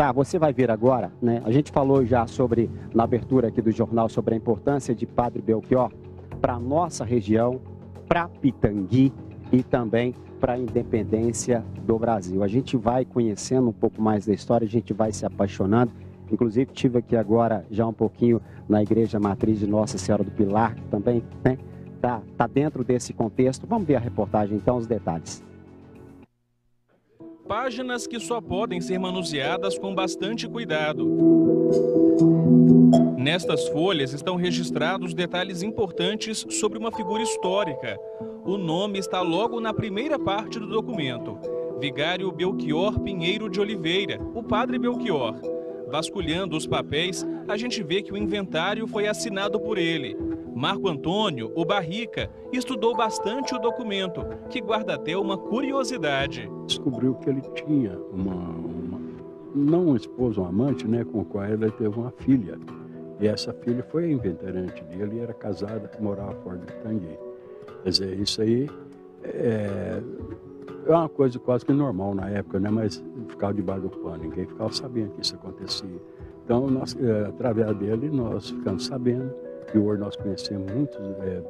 Tá, você vai ver agora, né? A gente falou já sobre, na abertura aqui do jornal, sobre a importância de Padre Belchior para a nossa região, para Pitangui e também para a independência do Brasil. A gente vai conhecendo um pouco mais da história, a gente vai se apaixonando. Inclusive, estive aqui agora já um pouquinho na Igreja Matriz de Nossa Senhora do Pilar, que também tá dentro desse contexto. Vamos ver a reportagem, então, os detalhes. Páginas que só podem ser manuseadas com bastante cuidado. Nestas folhas estão registrados detalhes importantes sobre uma figura histórica. O nome está logo na primeira parte do documento. Vigário Belchior Pinheiro de Oliveira, o Padre Belchior. Vasculhando os papéis, a gente vê que o inventário foi assinado por ele. Marco Antônio, o Barrica, estudou bastante o documento, que guarda até uma curiosidade. Descobriu que ele tinha não uma esposa, um amante, né, com o qual ele teve uma filha. E essa filha foi a inventariante dele e era casada, morava fora de Pitangui. Quer dizer, isso aí é uma coisa quase que normal na época, né, mas ficava debaixo do pano, ninguém ficava sabendo que isso acontecia. Então, através dele, nós ficamos sabendo. E hoje nós conhecemos muitos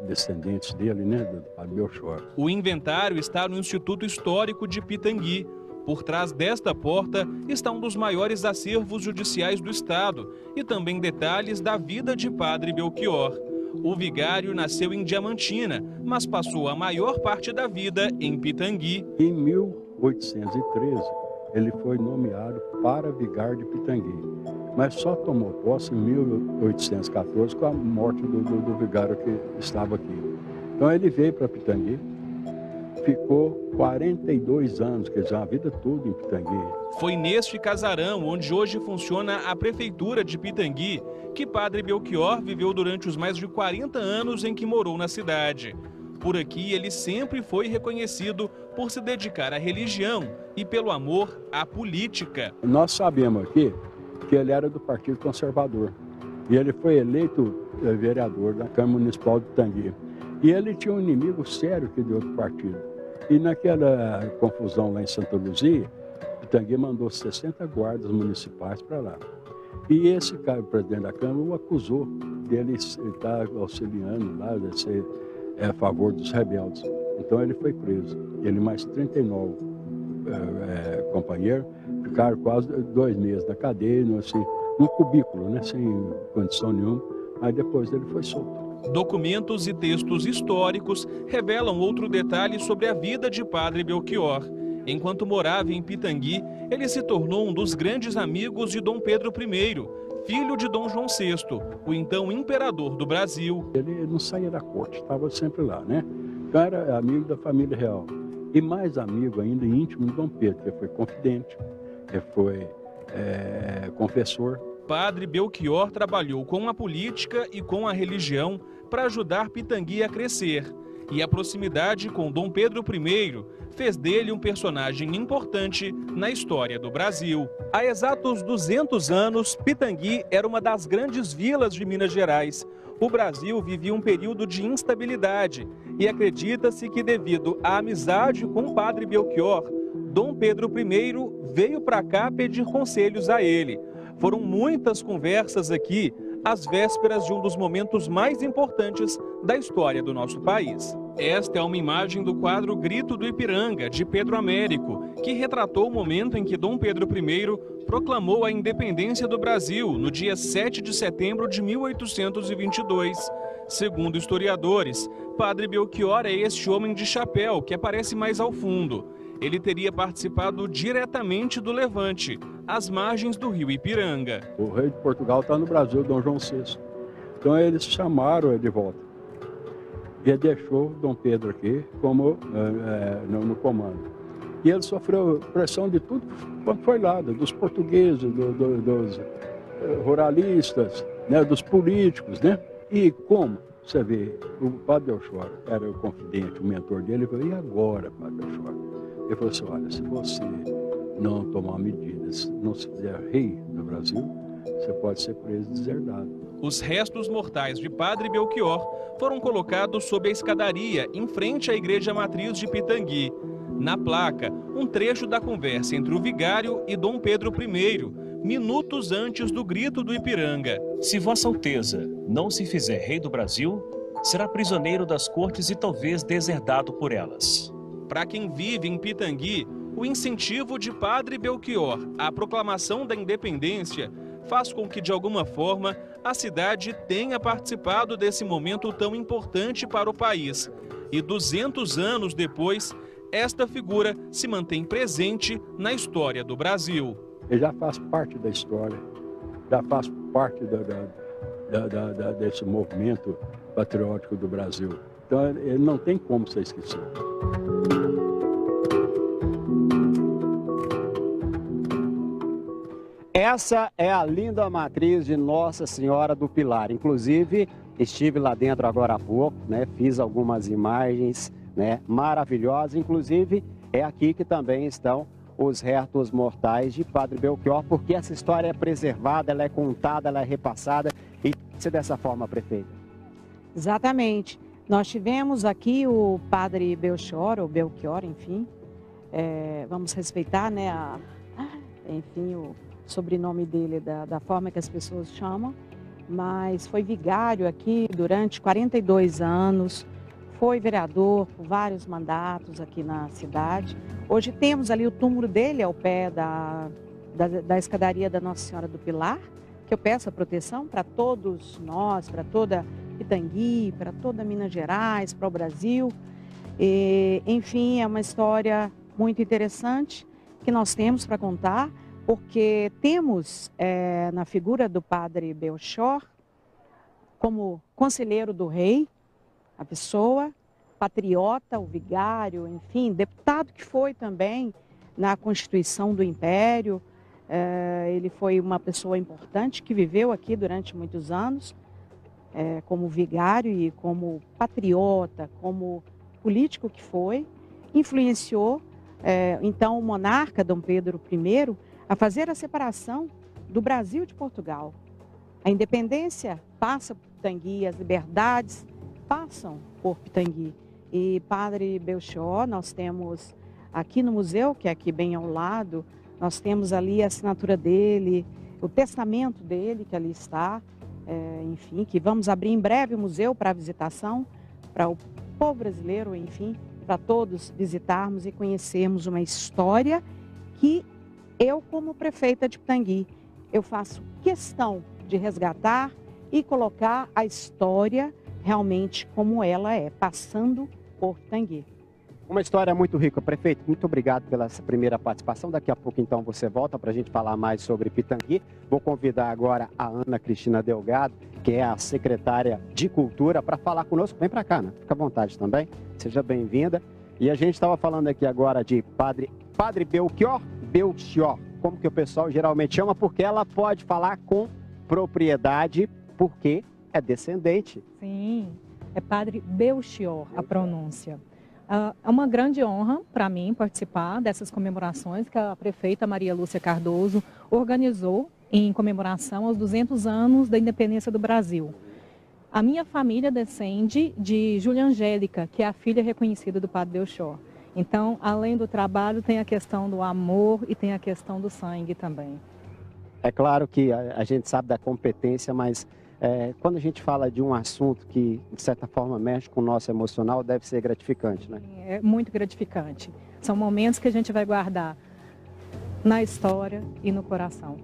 descendentes dele, né, do Padre Belchior. O inventário está no Instituto Histórico de Pitangui. Por trás desta porta está um dos maiores acervos judiciais do estado e também detalhes da vida de Padre Belchior. O vigário nasceu em Diamantina, mas passou a maior parte da vida em Pitangui. Em 1813, ele foi nomeado para vigário de Pitangui, mas só tomou posse em 1814 com a morte do vigário que estava aqui. Então ele veio para Pitangui, ficou 42 anos, quer dizer, a vida toda em Pitangui. Foi neste casarão, onde hoje funciona a Prefeitura de Pitangui, que Padre Belchior viveu durante os mais de 40 anos em que morou na cidade. Por aqui, ele sempre foi reconhecido por se dedicar à religião e pelo amor à política. Nós sabemos aqui que ele era do Partido Conservador e ele foi eleito vereador da Câmara Municipal de Pitangui. E ele tinha um inimigo sério aqui de outro partido. E naquela confusão lá em Santa Luzia, Pitangui mandou 60 guardas municipais para lá. E esse cara, o presidente da Câmara, o acusou de ele estar auxiliando lá, de ser a favor dos rebeldes. Então ele foi preso. Ele mais 39 companheiros ficaram quase 2 meses na cadeia, assim, num cubículo, né, sem condição nenhuma. Aí depois ele foi solto. Documentos e textos históricos revelam outro detalhe sobre a vida de Padre Belchior. Enquanto morava em Pitangui, ele se tornou um dos grandes amigos de Dom Pedro I, filho de Dom João VI, o então imperador do Brasil. Ele não saía da corte, estava sempre lá, né? Então era amigo da família real. E mais amigo ainda, íntimo de Dom Pedro, que foi confidente, que foi confessor. Padre Belchior trabalhou com a política e com a religião para ajudar Pitangui a crescer. E a proximidade com Dom Pedro I fez dele um personagem importante na história do Brasil. Há exatos 200 anos, Pitangui era uma das grandes vilas de Minas Gerais. O Brasil vivia um período de instabilidade e acredita-se que, devido à amizade com o Padre Belchior, Dom Pedro I veio para cá pedir conselhos a ele. Foram muitas conversas aqui, às vésperas de um dos momentos mais importantes da história do nosso país. Esta é uma imagem do quadro Grito do Ipiranga, de Pedro Américo, que retratou o momento em que Dom Pedro I proclamou a independência do Brasil, no dia 7 de setembro de 1822. Segundo historiadores, Padre Belchior é este homem de chapéu que aparece mais ao fundo. Ele teria participado diretamente do levante, às margens do rio Ipiranga. O rei de Portugal está no Brasil, Dom João VI. Então eles chamaram ele de volta. E ele deixou Dom Pedro aqui como no comando. E ele sofreu pressão de tudo quanto foi lá, dos portugueses, dos ruralistas, né, dos políticos, né? E como você vê, o Padre Belchior era o confidente, o mentor dele, ele falou, e agora, Padre Belchior? Ele falou assim, olha, se você não tomar medidas, não se fizer rei do Brasil, você pode ser preso e deserdado. Os restos mortais de Padre Belchior foram colocados sob a escadaria, em frente à Igreja Matriz de Pitangui. Na placa, um trecho da conversa entre o vigário e Dom Pedro I, minutos antes do grito do Ipiranga. Se Vossa Alteza não se fizer rei do Brasil, será prisioneiro das cortes e talvez deserdado por elas. Para quem vive em Pitangui, o incentivo de Padre Belchior à proclamação da independência faz com que, de alguma forma, a cidade tenha participado desse momento tão importante para o país. E 200 anos depois, esta figura se mantém presente na história do Brasil. Ele já faz parte da história, já faz parte desse movimento patriótico do Brasil. Então, ele não tem como ser esquecido. Essa é a linda matriz de Nossa Senhora do Pilar. Inclusive, estive lá dentro agora há pouco, né? Fiz algumas imagens, né, maravilhosas. Inclusive, é aqui que também estão os restos mortais de Padre Belchior, porque essa história é preservada, ela é contada, ela é repassada. E se dessa forma, prefeita? Exatamente. Nós tivemos aqui o Padre Belchior, ou Belchior, enfim. Vamos respeitar, né, o sobrenome dele da forma que as pessoas chamam. Mas foi vigário aqui durante 42 anos. Foi vereador por vários mandatos aqui na cidade. Hoje temos ali o túmulo dele ao pé da escadaria da Nossa Senhora do Pilar, que eu peço a proteção para todos nós, para toda Pitangui, para toda Minas Gerais, para o Brasil. Enfim, é uma história muito interessante que nós temos para contar, porque temos na figura do Padre Belchior como conselheiro do rei, a pessoa, patriota, o vigário, enfim, deputado que foi também na Constituição do Império. Ele foi uma pessoa importante que viveu aqui durante muitos anos, como vigário e como patriota, como político que foi. Influenciou, então, o monarca Dom Pedro I a fazer a separação do Brasil de Portugal. A independência passa por Pitangui, as liberdades passam por Pitangui. E Padre Belchior, nós temos aqui no museu, que é aqui bem ao lado, nós temos ali a assinatura dele, o testamento dele, que ali está, enfim, que vamos abrir em breve o museu para visitação, para o povo brasileiro, enfim, para todos visitarmos e conhecermos uma história que eu, como prefeita de Pitangui, eu faço questão de resgatar e colocar a história realmente como ela é, passando por Pitangui. Uma história muito rica. Prefeito, muito obrigado pela essa primeira participação. Daqui a pouco, então, você volta para a gente falar mais sobre Pitangui. Vou convidar agora a Ana Cristina Delgado, que é a secretária de Cultura, para falar conosco. Vem para cá, Ana. Fica à vontade também. Seja bem-vinda. E a gente estava falando aqui agora de Padre Belchior, como que o pessoal geralmente chama, porque ela pode falar com propriedade, porque é descendente. Sim, é Padre Belchior a pronúncia. É uma grande honra para mim participar dessas comemorações que a prefeita Maria Lúcia Cardoso organizou em comemoração aos 200 anos da independência do Brasil. A minha família descende de Júlia Angélica, que é a filha reconhecida do Padre Belchior. Então, além do trabalho, tem a questão do amor e tem a questão do sangue também. É claro que a gente sabe da competência, mas quando a gente fala de um assunto que, de certa forma, mexe com o nosso emocional, deve ser gratificante, né? É muito gratificante. São momentos que a gente vai guardar na história e no coração.